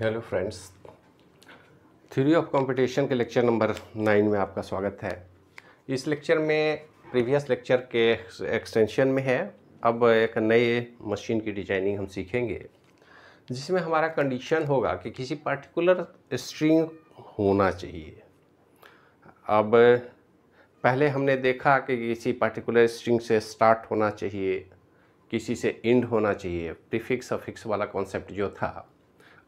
Hello friends, theory of competition के lecture number 9 में आपका स्वागत है। इस लेक्चर में प्रीवियस लेक्चर के एक्सटेंशन में है। अब एक नए मशीन की डिजाइनिंग हम सीखेंगे जिसमें हमारा कंडीशन होगा कि किसी पर्टिकुलर स्ट्रिंग होना चाहिए। अब पहले हमने देखा कि किसी पर्टिकुलर स्ट्रिंग से स्टार्ट होना चाहिए, किसी से एंड होना चाहिए, प्रीफिक्स सफिक्स वाला कॉन्सेप्ट जो था।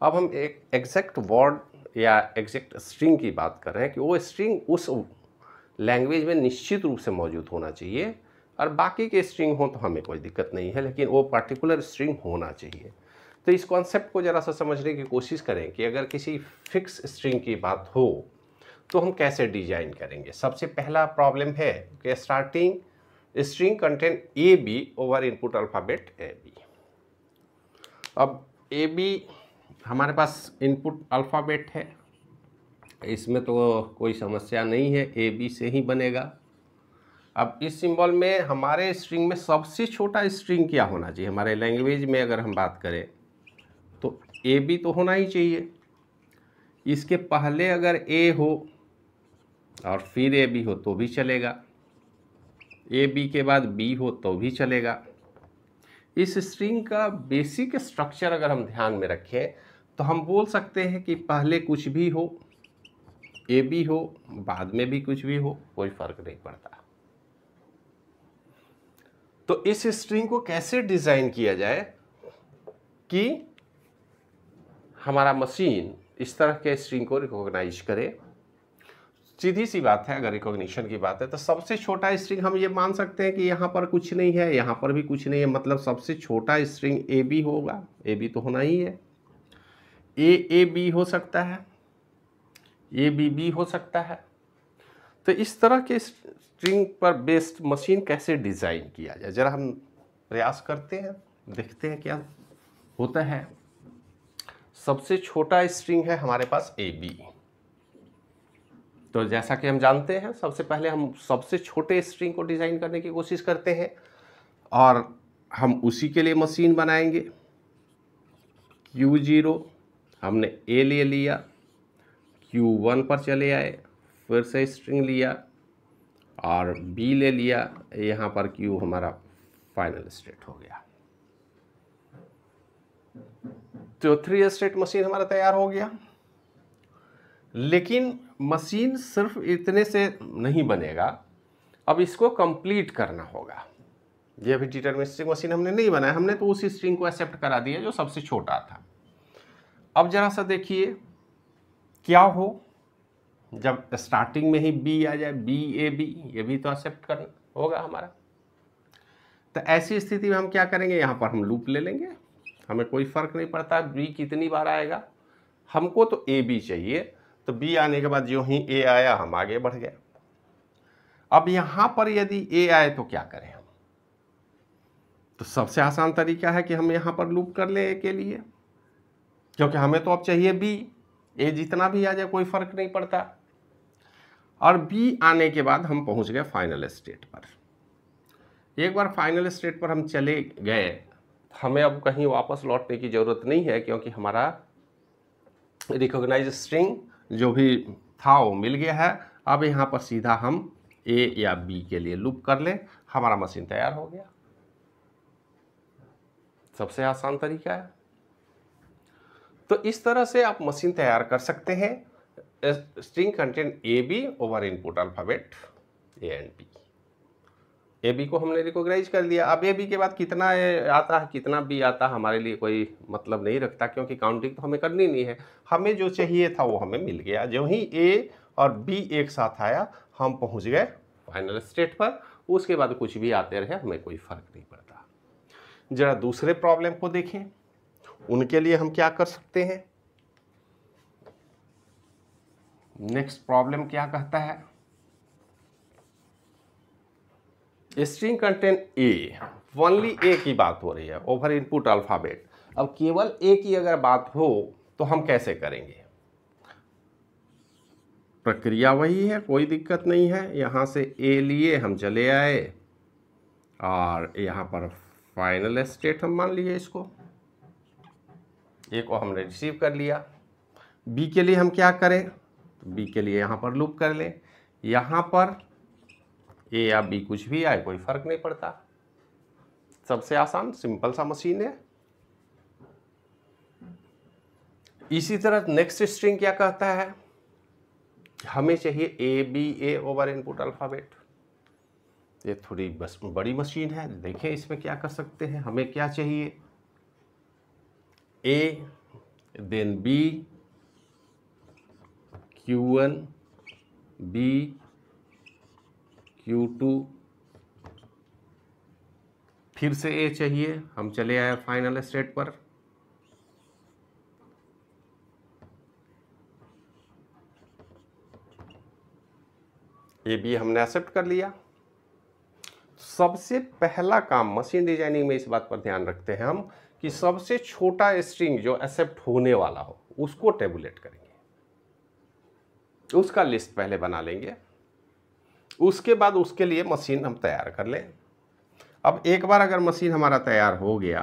अब हम एक एग्जैक्ट वर्ड या एग्जैक्ट स्ट्रिंग की बात कर रहे हैं कि वो स्ट्रिंग उस लैंग्वेज में निश्चित रूप से मौजूद होना चाहिए, और बाकी के स्ट्रिंग हो तो हमें कोई दिक्कत नहीं है, लेकिन वो पर्टिकुलर स्ट्रिंग होना चाहिए। तो इस कॉन्सेप्ट को ज़रा सा समझने की कोशिश करें कि अगर किसी फिक्स स्ट्रिंग की बात हो तो हम कैसे डिजाइन करेंगे। सबसे पहला प्रॉब्लम है कि starting string contain A B over input alphabet A B. अब ए बी हमारे पास इनपुट अल्फ़ाबेट है, इसमें तो कोई समस्या नहीं है, ए बी से ही बनेगा। अब इस सिंबल में हमारे स्ट्रिंग में सबसे छोटा स्ट्रिंग क्या होना चाहिए? हमारे लैंग्वेज में अगर हम बात करें तो ए बी तो होना ही चाहिए। इसके पहले अगर ए हो और फिर ए बी हो तो भी चलेगा, ए बी के बाद बी हो तो भी चलेगा। इस स्ट्रिंग का बेसिक स्ट्रक्चर अगर हम ध्यान में रखें तो हम बोल सकते हैं कि पहले कुछ भी हो, ए बी हो, बाद में भी कुछ भी हो, कोई फर्क नहीं पड़ता। तो इस स्ट्रिंग को कैसे डिजाइन किया जाए कि हमारा मशीन इस तरह के स्ट्रिंग को रिकॉग्नाइज करे? सीधी सी बात है, अगर रिकॉग्निशन की बात है तो सबसे छोटा स्ट्रिंग हम ये मान सकते हैं कि यहाँ पर कुछ नहीं है, यहाँ पर भी कुछ नहीं है, मतलब सबसे छोटा स्ट्रिंग ए बी होगा। ए बी तो होना ही है। ए बी हो सकता है, ए बी बी हो सकता है। तो इस तरह के स्ट्रिंग पर बेस्ड मशीन कैसे डिज़ाइन किया जाए, ज़रा हम प्रयास करते हैं, देखते हैं क्या होता है। सबसे छोटा स्ट्रिंग है हमारे पास ए बी। तो जैसा कि हम जानते हैं, सबसे पहले हम सबसे छोटे स्ट्रिंग को डिज़ाइन करने की कोशिश करते हैं और हम उसी के लिए मशीन बनाएंगे। Q0 हमने ए ले लिया, Q1 पर चले आए, फिर से स्ट्रिंग लिया और बी ले लिया, यहाँ पर Q हमारा फाइनल स्टेट हो गया। तो 3 स्टेट मशीन हमारा तैयार हो गया। लेकिन मशीन सिर्फ इतने से नहीं बनेगा, अब इसको कंप्लीट करना होगा। ये अभी डिटरमिनिस्टिक मशीन हमने नहीं बनाया, हमने तो उसी स्ट्रिंग को एक्सेप्ट करा दिया जो सबसे छोटा था। अब जरा सा देखिए क्या हो जब स्टार्टिंग में ही बी आ जाए, बी ए बी, ये भी तो एक्सेप्ट करना होगा हमारा। तो ऐसी स्थिति में हम क्या करेंगे, यहाँ पर हम लूप ले लेंगे, हमें कोई फर्क नहीं पड़ता बी कितनी बार आएगा, हमको तो ए बी चाहिए। तो बी आने के बाद जो ही ए आया हम आगे बढ़ गए। अब यहाँ पर यदि ए आए तो क्या करें हम? तो सबसे आसान तरीका है कि हम यहाँ पर लूप कर लें ए के लिए, क्योंकि हमें तो अब चाहिए बी। ए जितना भी आ जाए कोई फर्क नहीं पड़ता। और बी आने के बाद हम पहुँच गए फाइनल स्टेट पर। एक बार फाइनल स्टेट पर हम चले गए, हमें अब कहीं वापस लौटने की ज़रूरत नहीं है, क्योंकि हमारा रिकॉग्नाइज स्ट्रिंग जो भी था वो मिल गया है। अब यहाँ पर सीधा हम ए या बी के लिए लूप कर लें, हमारा मशीन तैयार हो गया। सबसे आसान तरीका है। तो इस तरह से आप मशीन तैयार कर सकते हैं। String contain A B over input alphabet A and B. A B को हमने रिकॉग्नाइज कर लिया। अब ए बी के बाद कितना आता है कितना बी आता है हमारे लिए कोई मतलब नहीं रखता, क्योंकि काउंटिंग तो हमें करनी नहीं है। हमें जो चाहिए था वो हमें मिल गया। जो ही ए और बी एक साथ आया हम पहुंच गए फाइनल स्टेट पर। उसके बाद कुछ भी आते रहे, हमें कोई फर्क नहीं पड़ता। जरा दूसरे प्रॉब्लम को देखें, उनके लिए हम क्या कर सकते हैं। नेक्स्ट प्रॉब्लम क्या कहता है, स्ट्रिंग कंटेन ए, ओनली ए की बात हो रही है ओवर इनपुट अल्फ़ाबेट। अब केवल ए की अगर बात हो तो हम कैसे करेंगे? प्रक्रिया वही है, कोई दिक्कत नहीं है। यहाँ से ए लिए हम चले आए और यहाँ पर फाइनल स्टेट हम मान लिए इसको, ए को हमने रिसीव कर लिया। बी के लिए हम क्या करें, तो बी के लिए यहाँ पर लूप कर लें, यहाँ पर ए या बी कुछ भी आए कोई फर्क नहीं पड़ता, सबसे आसान सिंपल सा मशीन है। इसी तरह नेक्स्ट स्ट्रिंग क्या कहता है, हमें चाहिए A B A over input alphabet. ये थोड़ी बस बड़ी मशीन है, देखें इसमें क्या कर सकते हैं। हमें क्या चाहिए, A then B Q1 B Q2 फिर से ए चाहिए। हम चले आए फाइनल स्टेट पर, ये भी हमने एक्सेप्ट कर लिया। सबसे पहला काम मशीन डिजाइनिंग में इस बात पर ध्यान रखते हैं हम कि सबसे छोटा स्ट्रिंग जो एक्सेप्ट होने वाला हो उसको टेबुलेट करेंगे, उसका लिस्ट पहले बना लेंगे, उसके बाद उसके लिए मशीन हम तैयार कर लें। अब एक बार अगर मशीन हमारा तैयार हो गया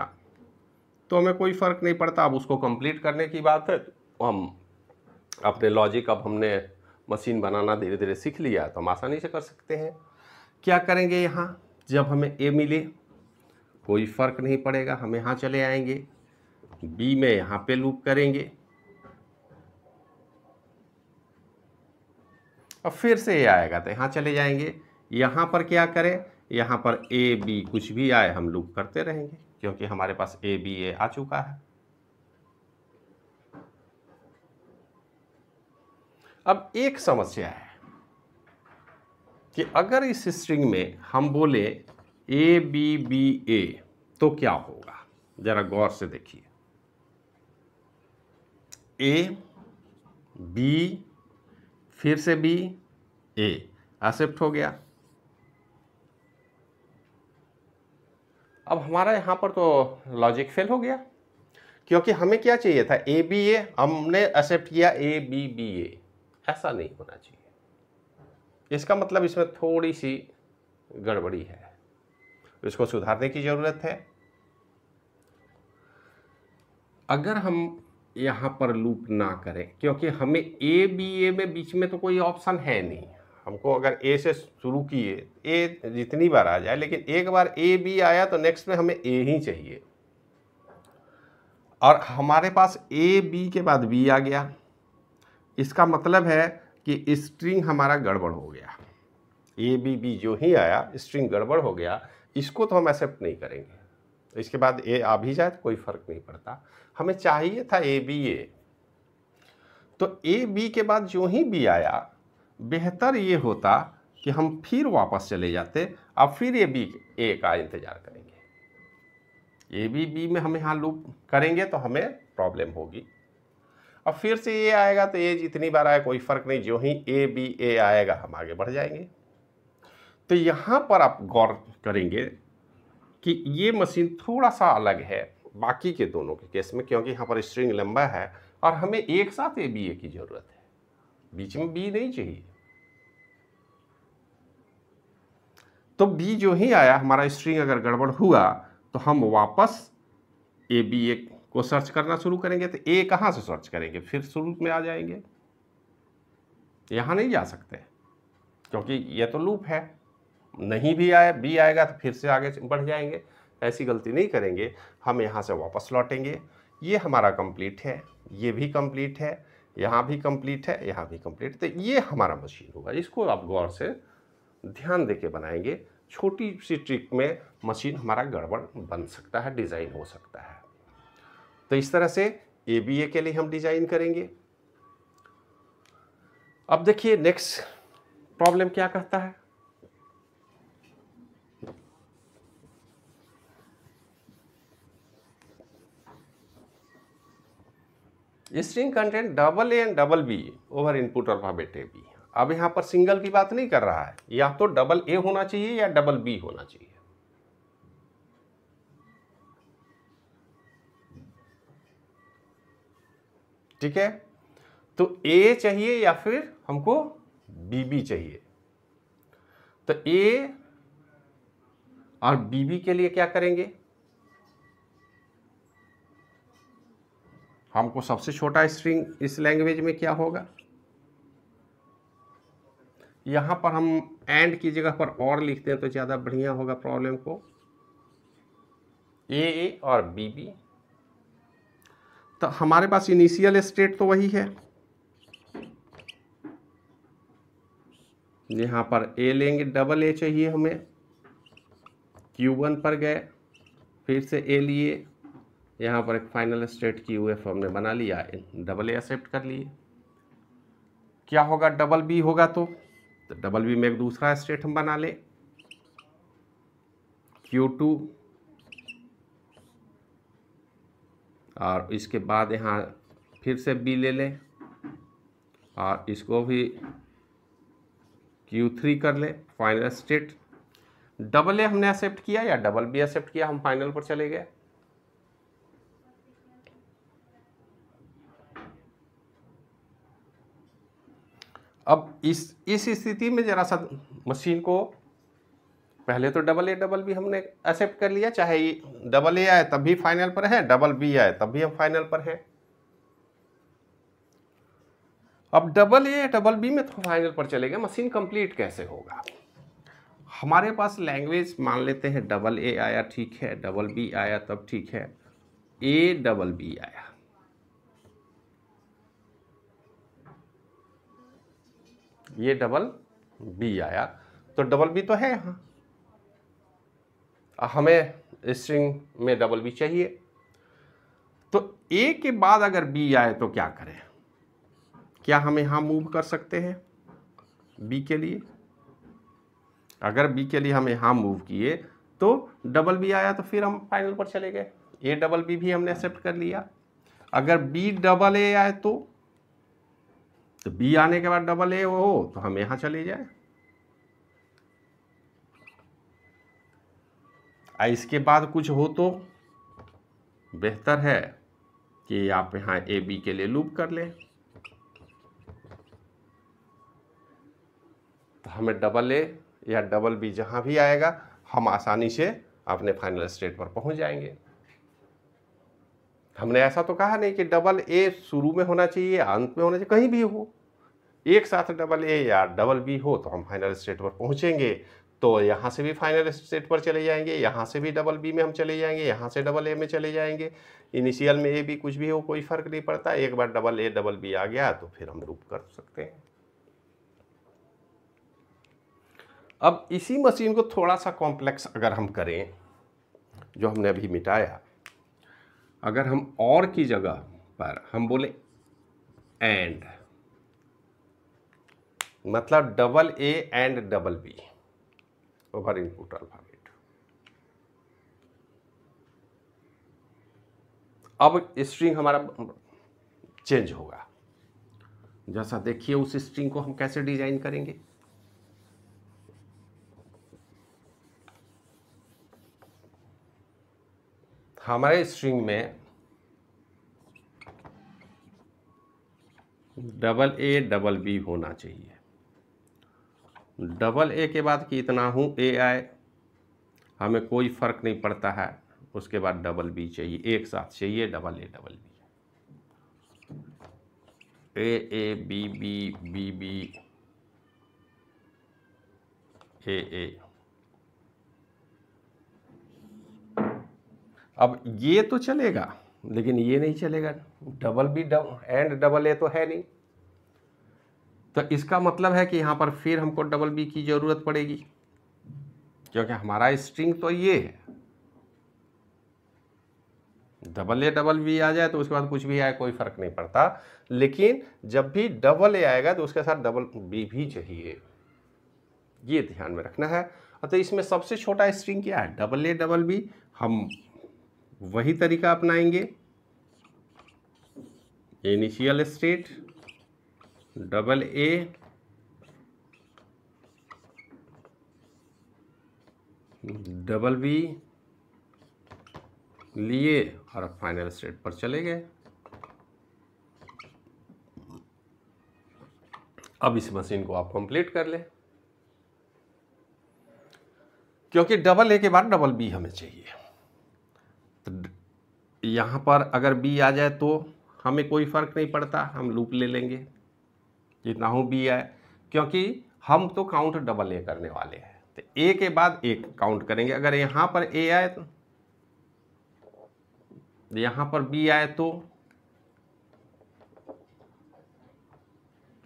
तो हमें कोई फ़र्क नहीं पड़ता, अब उसको कंप्लीट करने की बात है। हम अपने लॉजिक, अब हमने मशीन बनाना धीरे धीरे सीख लिया तो हम आसानी से कर सकते हैं। क्या करेंगे, यहाँ जब हमें ए मिले कोई फ़र्क नहीं पड़ेगा, हम यहाँ चले आएंगे, बी में यहाँ पे लूप करेंगे, अब फिर से ए आएगा तो यहाँ चले जाएंगे, यहाँ पर क्या करें, यहाँ पर ए बी कुछ भी आए हम लूप करते रहेंगे क्योंकि हमारे पास ए बी ए आ चुका है। अब एक समस्या है कि अगर इस स्ट्रिंग में हम बोले ए बी बी ए तो क्या होगा, जरा गौर से देखिए। ए बी फिर से बी ए एक्सेप्ट हो गया। अब हमारा यहाँ पर तो लॉजिक फेल हो गया क्योंकि हमें क्या चाहिए था, ए बी ए, हमने एक्सेप्ट किया ए बी बी ए। ऐसा नहीं होना चाहिए, इसका मतलब इसमें थोड़ी सी गड़बड़ी है, इसको सुधारने की ज़रूरत है। अगर हम यहाँ पर लूप ना करें क्योंकि हमें ए बी ए में बीच में तो कोई ऑप्शन है नहीं, हमको अगर ए से शुरू किए ए जितनी बार आ जाए, लेकिन एक बार ए बी आया तो नेक्स्ट में हमें ए ही चाहिए, और हमारे पास ए बी के बाद बी आ गया, इसका मतलब है कि स्ट्रिंग हमारा गड़बड़ हो गया। ए बी बी जो ही आया स्ट्रिंग गड़बड़ हो गया, इसको तो हम एक्सेप्ट नहीं करेंगे। इसके बाद ए आ भी जाए तो कोई फर्क नहीं पड़ता, हमें चाहिए था ए बी ए, तो ए बी के बाद जो ही बी आया बेहतर ये होता कि हम फिर वापस चले जाते, अब फिर ए बी ए का इंतजार करेंगे। ए बी बी में हम यहाँ लूप करेंगे तो हमें प्रॉब्लम होगी। अब फिर से ए आएगा तो ए जितनी बार आए कोई फर्क नहीं, जो ही ए बी ए आएगा हम आगे बढ़ जाएंगे। तो यहाँ पर आप गौर करेंगे कि ये मशीन थोड़ा सा अलग है बाकी के दोनों के केस में, क्योंकि यहाँ पर स्ट्रिंग लंबा है और हमें एक साथ ए बी ए की जरूरत है, बीच में बी नहीं चाहिए। तो बी जो ही आया, हमारा स्ट्रिंग अगर गड़बड़ हुआ तो हम वापस ए बी ए को सर्च करना शुरू करेंगे। तो ए कहाँ से सर्च करेंगे, फिर शुरू में आ जाएंगे, यहाँ नहीं जा सकते क्योंकि ये तो लूप है, नहीं भी आया बी आएगा तो फिर से आगे बढ़ जाएंगे। ऐसी गलती नहीं करेंगे, हम यहाँ से वापस लौटेंगे। ये हमारा कंप्लीट है, ये भी कंप्लीट है, यहाँ भी कंप्लीट है, यहाँ भी कंप्लीट, तो ये हमारा मशीन होगा। इसको आप गौर से ध्यान देके बनाएंगे, छोटी सी ट्रिक में मशीन हमारा गड़बड़ बन सकता है, डिज़ाइन हो सकता है। तो इस तरह से ए बी ए के लिए हम डिज़ाइन करेंगे। अब देखिए नेक्स्ट प्रॉब्लम क्या कहता है, string content double A and double B over input alphabet A B. अब यहाँ पर सिंगल की बात नहीं कर रहा है, या तो डबल ए होना चाहिए या डबल बी होना चाहिए। ठीक है, तो ए चाहिए या फिर हमको बी बी चाहिए। तो ए और बी बी के लिए क्या करेंगे, हमको सबसे छोटा स्ट्रिंग इस लैंग्वेज में क्या होगा, यहाँ पर हम एंड की जगह पर और लिखते हैं तो ज़्यादा बढ़िया होगा प्रॉब्लम को, ए और बी। तो हमारे पास इनिशियल स्टेट तो वही है, यहाँ पर ए लेंगे, डबल ए चाहिए हमें, Q1 पर गए, फिर से ए लिए, यहाँ पर एक फाइनल स्टेट QF हमने बना लिया, डबल ए एक्सेप्ट कर लिए। क्या होगा, डबल बी होगा तो डबल बी में एक दूसरा स्टेट हम बना ले, Q2, और इसके बाद यहाँ फिर से बी ले लें और इसको भी Q3 कर ले, फाइनल स्टेट। डबल ए हमने एक्सेप्ट किया या डबल बी एक्सेप्ट किया, हम फाइनल पर चले गए। अब इस स्थिति में जरा सा मशीन को, पहले तो डबल ए बी हमने एक्सेप्ट कर लिया, चाहे डबल ए आए तब भी फाइनल पर है, डबल बी आए तब भी हम फाइनल पर हैं। अब डबल ए डबल बी में तो फाइनल पर चलेगा, मशीन कंप्लीट कैसे होगा। हमारे पास लैंग्वेज मान लेते हैं डबल ए आया ठीक है, डबल बी आया तब ठीक है, ए डबल बी आया, ये डबल बी आया, तो डबल बी तो है यहाँ, हमें स्ट्रिंग में डबल बी चाहिए। तो ए के बाद अगर बी आए तो क्या करें, क्या हम यहाँ मूव कर सकते हैं बी के लिए, अगर बी के लिए हम यहाँ मूव किए तो डबल बी आया तो फिर हम फाइनल पर चले गए, ए डबल बी भी हमने एक्सेप्ट कर लिया। अगर बी डबल ए आए तो बी आने के बाद डबल ए हो तो हम यहाँ चले जाए, इसके बाद कुछ हो तो बेहतर है कि आप यहाँ ए बी के लिए लूप कर लें, तो हमें डबल ए या डबल बी जहाँ भी आएगा हम आसानी से अपने फाइनल स्टेट पर पहुँच जाएंगे। हमने ऐसा तो कहा नहीं कि डबल ए शुरू में होना चाहिए अंत में होना चाहिए, कहीं भी हो, एक साथ डबल ए या डबल बी हो तो हम फाइनल स्टेट पर पहुँचेंगे। तो यहाँ से भी फाइनल स्टेट पर चले जाएंगे, यहाँ से भी डबल बी में हम चले जाएंगे, यहाँ से डबल ए में चले जाएंगे। इनिशियल में ए बी कुछ भी हो कोई फ़र्क नहीं पड़ता, एक बार डबल ए डबल बी आ गया तो फिर हम लूप कर सकते हैं। अब इसी मशीन को थोड़ा सा कॉम्प्लेक्स अगर हम करें, जो हमने अभी मिटाया, अगर हम और की जगह पर हम बोले एंड, मतलब double A and double B over input alphabet, अब स्ट्रिंग हमारा चेंज होगा। जैसा देखिए उस स्ट्रिंग को हम कैसे डिजाइन करेंगे। हमारे स्ट्रिंग में डबल ए डबल बी होना चाहिए, डबल ए के बाद कि इतना हूँ ए आए हमें कोई फ़र्क नहीं पड़ता है, उसके बाद डबल बी चाहिए, एक साथ चाहिए double A double B, A B B B B A. अब ये तो चलेगा लेकिन ये नहीं चलेगा, double B and double A तो है नहीं, तो इसका मतलब है कि यहाँ पर फिर हमको डबल बी की ज़रूरत पड़ेगी, क्योंकि हमारा स्ट्रिंग तो ये है। डबल ए डबल बी आ जाए तो उसके बाद कुछ भी आए कोई फ़र्क नहीं पड़ता, लेकिन जब भी डबल ए आएगा तो उसके साथ डबल बी भी चाहिए, ये ध्यान में रखना है। तो इसमें सबसे छोटा स्ट्रिंग क्या है, डबल ए डबल बी। हम वही तरीका अपनाएंगे, initial state double A double B लिए और फाइनल स्टेट पर चले गए। अब इस मशीन को आप कंप्लीट कर लें, क्योंकि डबल ए के बाद डबल बी हमें चाहिए। तो यहाँ पर अगर बी आ जाए तो हमें कोई फ़र्क नहीं पड़ता, हम लूप ले लेंगे जितना हो बी आए, क्योंकि हम तो काउंट डबल ए करने वाले हैं। तो ए के बाद एक काउंट करेंगे। अगर यहाँ पर ए आए तो यहाँ पर बी आए तो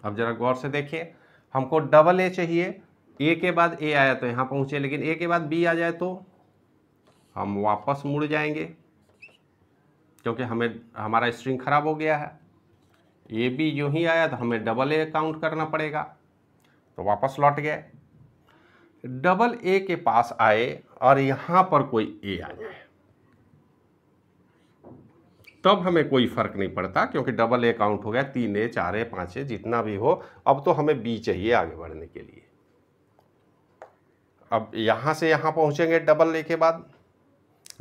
अब जरा गौर से देखिए, हमको डबल ए चाहिए, ए के बाद ए आया तो यहाँ पहुँचे, लेकिन ए के बाद बी आ जाए तो हम वापस मुड़ जाएंगे, क्योंकि हमारा स्ट्रिंग खराब हो गया है। ए बी जो ही आया तो हमें डबल ए काउंट करना पड़ेगा, तो वापस लौट गए। डबल ए के पास आए और यहाँ पर कोई ए आ जाए तब हमें कोई फर्क नहीं पड़ता, क्योंकि डबल ए काउंट हो गया, 3 ए 4 ए 5 ए जितना भी हो। अब तो हमें बी चाहिए आगे बढ़ने के लिए। अब यहाँ से यहाँ पहुँचेंगे डबल ए के बाद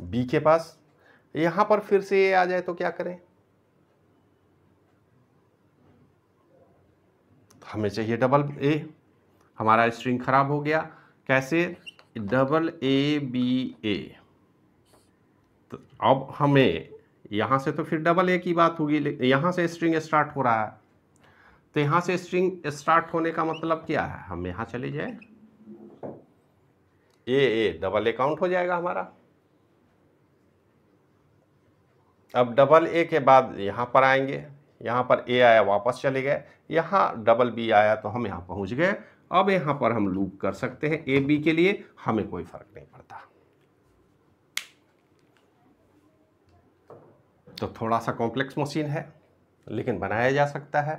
बी के पास, यहाँ पर फिर से ए आ जाए तो क्या करें? हमें चाहिए डबल ए, हमारा स्ट्रिंग खराब हो गया। कैसे? डबल ए बी ए। तो अब हमें यहाँ से तो फिर डबल ए की बात होगी, यहाँ से स्ट्रिंग स्टार्ट हो रहा है, तो यहाँ से स्ट्रिंग स्टार्ट होने का मतलब क्या है? हम यहाँ चले जाए, ए डबल ए काउंट हो जाएगा हमारा। अब डबल ए के बाद यहाँ पर आएंगे, यहाँ पर ए आया वापस चले गए, यहाँ डबल बी आया तो हम यहाँ पहुँच गए। अब यहाँ पर हम लूप कर सकते हैं ए बी के लिए, हमें कोई फर्क नहीं पड़ता। तो थोड़ा सा कॉम्प्लेक्स मशीन है, लेकिन बनाया जा सकता है।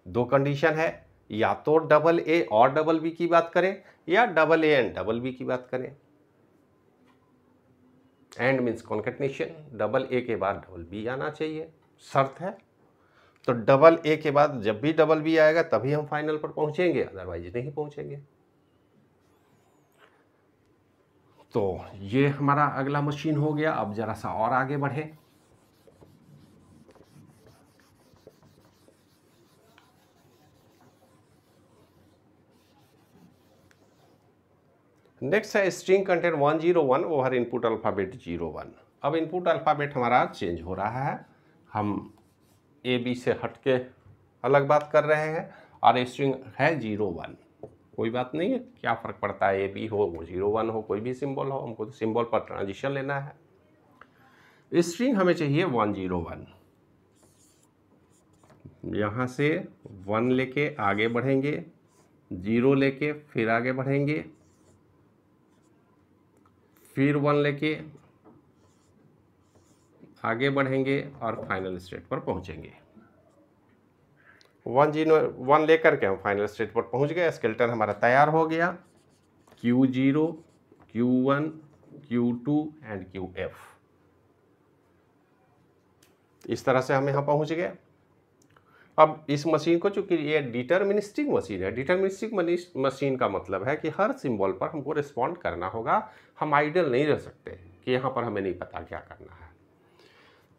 2 कंडीशन है, या तो डबल ए और डबल बी की बात करें, या double A and double B की बात करें। And means concatenation, double A के बाद डबल बी आना चाहिए, शर्त है। तो डबल ए के बाद जब भी डबल बी आएगा तभी हम फाइनल पर पहुंचेंगे, अदरवाइज नहीं पहुंचेंगे। तो ये हमारा अगला मशीन हो गया। अब जरा सा और आगे बढ़े। नेक्स्ट है string content 101 over input alphabet 01। अब इनपुट अल्फ़ाबेट हमारा चेंज हो रहा है, हम ए बी से हट के अलग बात कर रहे हैं, और स्ट्रिंग है 01। कोई बात नहीं है, क्या फ़र्क पड़ता है, ए बी हो 01 हो, कोई भी सिंबल हो, हमको तो सिंबल पर ट्रांजिशन लेना है। स्ट्रिंग हमें चाहिए 101। यहाँ से 1 लेके आगे बढ़ेंगे, 0 लेके फिर आगे बढ़ेंगे, फिर 1 लेके आगे बढ़ेंगे और फाइनल स्टेट पर पहुंचेंगे। 1 लेकर के हम फाइनल स्टेट पर पहुंच गए। स्केलेटन हमारा तैयार हो गया, Q0, Q1, Q2 and QF। इस तरह से हम यहाँ पहुंच गए। अब इस मशीन को, चूंकि ये डिटर्मिनिस्टिक मशीन है, डिटर्मिनिस्टिक मशीन का मतलब है कि हर सिंबल पर हमको रिस्पॉन्ड करना होगा, हम आइडल नहीं रह सकते कि यहाँ पर हमें नहीं पता क्या करना है।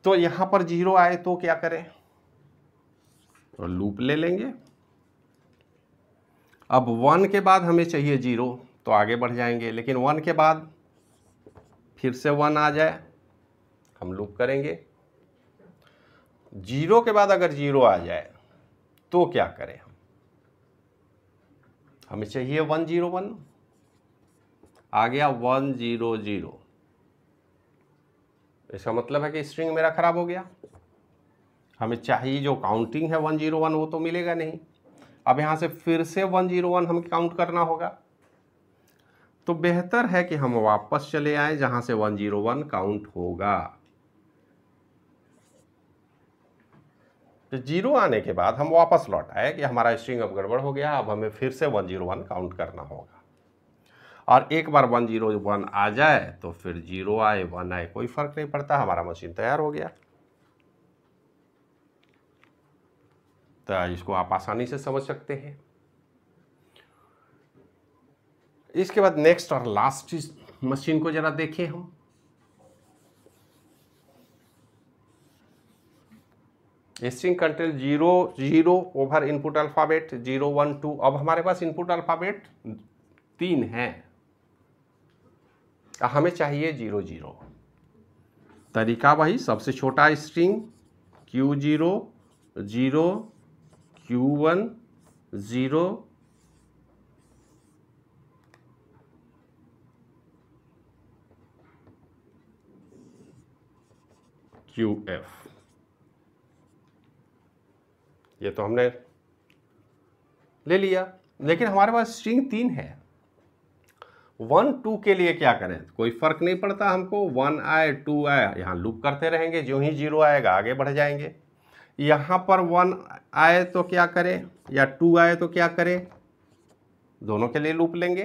तो यहाँ पर 0 आए तो क्या करें? तो लूप ले लेंगे। अब 1 के बाद हमें चाहिए 0, तो आगे बढ़ जाएंगे, लेकिन 1 के बाद फिर से 1 आ जाए, हम लूप करेंगे। 0 के बाद अगर 0 आ जाए तो क्या करें? हमें चाहिए 101, आ गया 100। इसका मतलब है कि स्ट्रिंग मेरा खराब हो गया। हमें चाहिए जो काउंटिंग है 101, वो तो मिलेगा नहीं। अब यहाँ से फिर से 101 हमें काउंट करना होगा। तो बेहतर है कि हम वापस चले आए जहाँ से 101 काउंट होगा। तो 0 आने के बाद हम वापस लौट आए कि हमारा स्ट्रिंग अब गड़बड़ हो गया, अब हमें फिर से 101 काउंट करना होगा। और एक बार 101 आ जाए तो फिर 0 आए 1 आए कोई फर्क नहीं पड़ता, हमारा मशीन तैयार हो गया। तो इसको आप आसानी से समझ सकते हैं। इसके बाद नेक्स्ट और लास्ट मशीन को जरा देखें हम। String content 0 over input alphabet 0 1 2। अब हमारे पास इनपुट अल्फ़ाबेट 3 हैं, हमें चाहिए 0 0। तरीका वही, सबसे छोटा स्ट्रिंग Q0 0 Q1 0 QF। ये तो हमने ले लिया, लेकिन हमारे पास स्ट्रिंग 3 है। 1 2 के लिए क्या करें, कोई फर्क नहीं पड़ता हमको, 1 आए 2 आए, यहाँ लूप करते रहेंगे, जो ही 0 आएगा आगे बढ़ जाएंगे। यहाँ पर 1 आए तो क्या करें, या 2 आए तो क्या करें, दोनों के लिए लूप लेंगे,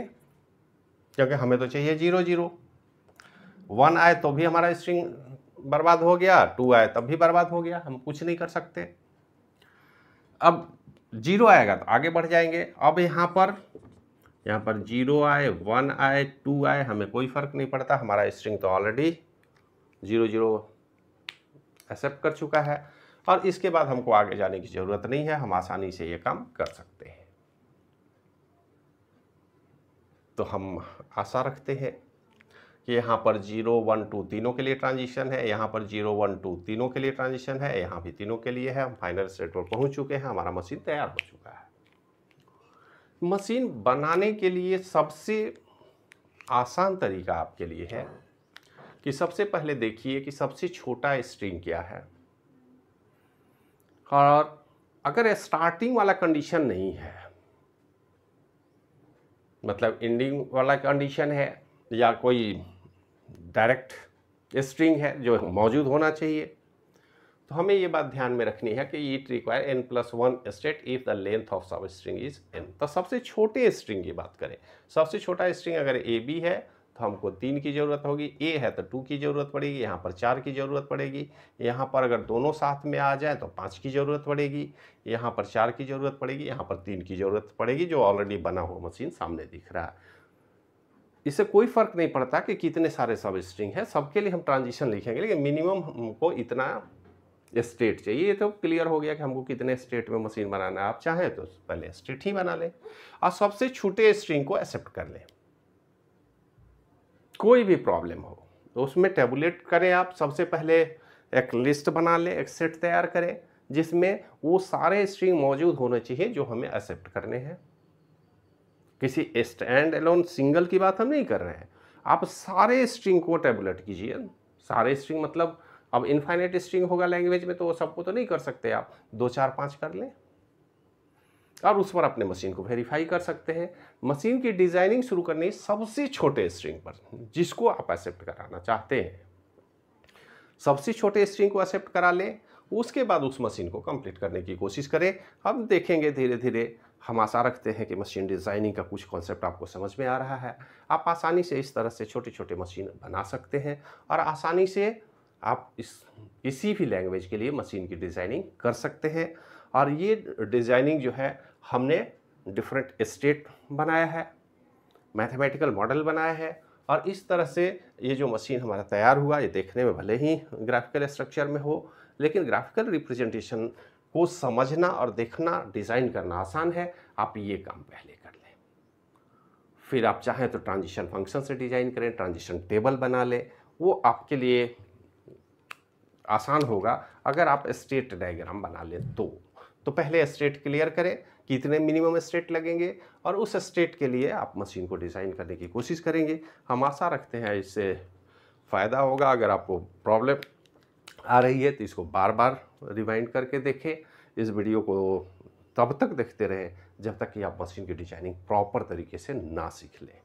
क्योंकि हमें तो चाहिए 0 0। 1 आए तो भी हमारा स्ट्रिंग बर्बाद हो गया, 2 आए तब भी बर्बाद हो गया, हम कुछ नहीं कर सकते। अब 0 आएगा तो आगे बढ़ जाएंगे। अब यहाँ पर 0 आए 1 आए 2 आए, हमें कोई फर्क नहीं पड़ता, हमारा स्ट्रिंग तो ऑलरेडी 0 0 एक्सेप्ट कर चुका है, और इसके बाद हमको आगे जाने की जरूरत नहीं है, हम आसानी से ये काम कर सकते हैं। तो हम आशा रखते हैं कि यहाँ पर 0 1 2 तीनों के लिए ट्रांजिशन है, यहाँ पर 0 1 2 तीनों के लिए ट्रांजिशन है, यहाँ भी तीनों के लिए है। हम फाइनल स्टेट पर पहुँच चुके हैं, हमारा मशीन तैयार हो चुका है। मशीन बनाने के लिए सबसे आसान तरीका आपके लिए है कि सबसे पहले देखिए कि सबसे छोटा स्ट्रिंग क्या है, और अगर स्टार्टिंग वाला कंडीशन नहीं है, मतलब एंडिंग वाला कंडीशन है, या कोई डायरेक्ट स्ट्रिंग है जो मौजूद होना चाहिए, तो हमें ये बात ध्यान में रखनी है कि it require n+1 state if the length of सब स्ट्रिंग इज n। तो सबसे छोटे स्ट्रिंग की बात करें, सबसे छोटा स्ट्रिंग अगर AB है तो हमको 3 की ज़रूरत होगी, A है तो 2 की ज़रूरत पड़ेगी, यहाँ पर 4 की ज़रूरत पड़ेगी, यहाँ पर अगर दोनों साथ में आ जाए तो 5 की ज़रूरत पड़ेगी, यहाँ पर 4 की ज़रूरत पड़ेगी, यहाँ पर 3 की ज़रूरत पड़ेगी, जो ऑलरेडी बना हुआ मशीन सामने दिख रहा है। इससे कोई फर्क नहीं पड़ता कि कितने सारे सब स्ट्रिंग है, सबके लिए हम ट्रांजिशन लिखेंगे, लेकिन मिनिमम हमको इतना स्टेट चाहिए। ये तो क्लियर हो गया कि हमको कितने स्टेट में मशीन बनाना है। आप चाहें तो पहले स्टेट ही बना लें और सबसे छोटे स्ट्रिंग को एक्सेप्ट कर लें। कोई भी प्रॉब्लम हो तो उसमें टेबुलेट करें। आप सबसे पहले एक लिस्ट बना लें, एक सेट तैयार करें जिसमें वो सारे स्ट्रिंग मौजूद होने चाहिए जो हमें एक्सेप्ट करने हैं। किसी स्टैंड अलोन सिंगल की बात हम नहीं कर रहे हैं, आप सारे स्ट्रिंग को टेबुलेट कीजिए। सारे स्ट्रिंग मतलब अब इनफाइनाइट स्ट्रिंग होगा लैंग्वेज में, तो वो सबको तो नहीं कर सकते, आप 2 4 5 कर लें और उस पर अपने मशीन को वेरीफाई कर सकते हैं। मशीन की डिजाइनिंग शुरू करनी सबसे छोटे स्ट्रिंग पर जिसको आप एक्सेप्ट कराना चाहते हैं, सबसे छोटे स्ट्रिंग को एक्सेप्ट करा लें, उसके बाद उस मशीन को कंप्लीट करने की कोशिश करें। हम देखेंगे धीरे धीरे, हम आशा रखते हैं कि मशीन डिज़ाइनिंग का कुछ कॉन्सेप्ट आपको समझ में आ रहा है। आप आसानी से इस तरह से छोटे छोटे मशीन बना सकते हैं और आसानी से आप किसी भी लैंग्वेज के लिए मशीन की डिज़ाइनिंग कर सकते हैं। और ये डिज़ाइनिंग जो है हमने डिफरेंट स्टेट बनाया है, मैथमेटिकल मॉडल बनाया है, और इस तरह से ये जो मशीन हमारा तैयार हुआ, ये देखने में भले ही ग्राफिकल स्ट्रक्चर में हो, लेकिन ग्राफिकल रिप्रेजेंटेशन को समझना और देखना, डिज़ाइन करना आसान है। आप ये काम पहले कर लें, फिर आप चाहें तो ट्रांजिशन फंक्शन से डिज़ाइन करें, ट्रांजिशन टेबल बना लें, वो आपके लिए आसान होगा अगर आप स्टेट डायग्राम बना लें तो पहले स्टेट क्लियर करें, कितने मिनिमम स्टेट लगेंगे, और उस स्टेट के लिए आप मशीन को डिज़ाइन करने की कोशिश करेंगे। हम आशा रखते हैं इससे फ़ायदा होगा। अगर आपको प्रॉब्लम आ रही है तो इसको बार बार रिवाइंड करके देखें। इस वीडियो को तब तक देखते रहें जब तक कि आप मशीन की डिज़ाइनिंग प्रॉपर तरीके से ना सीख लें।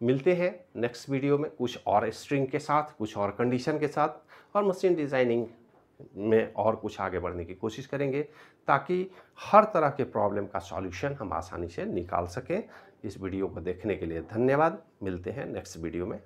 मिलते हैं नेक्स्ट वीडियो में कुछ और स्ट्रिंग के साथ, कुछ और कंडीशन के साथ, और मशीन डिज़ाइनिंग में और कुछ आगे बढ़ने की कोशिश करेंगे ताकि हर तरह के प्रॉब्लम का सॉल्यूशन हम आसानी से निकाल सकें। इस वीडियो को देखने के लिए धन्यवाद। मिलते हैं नेक्स्ट वीडियो में।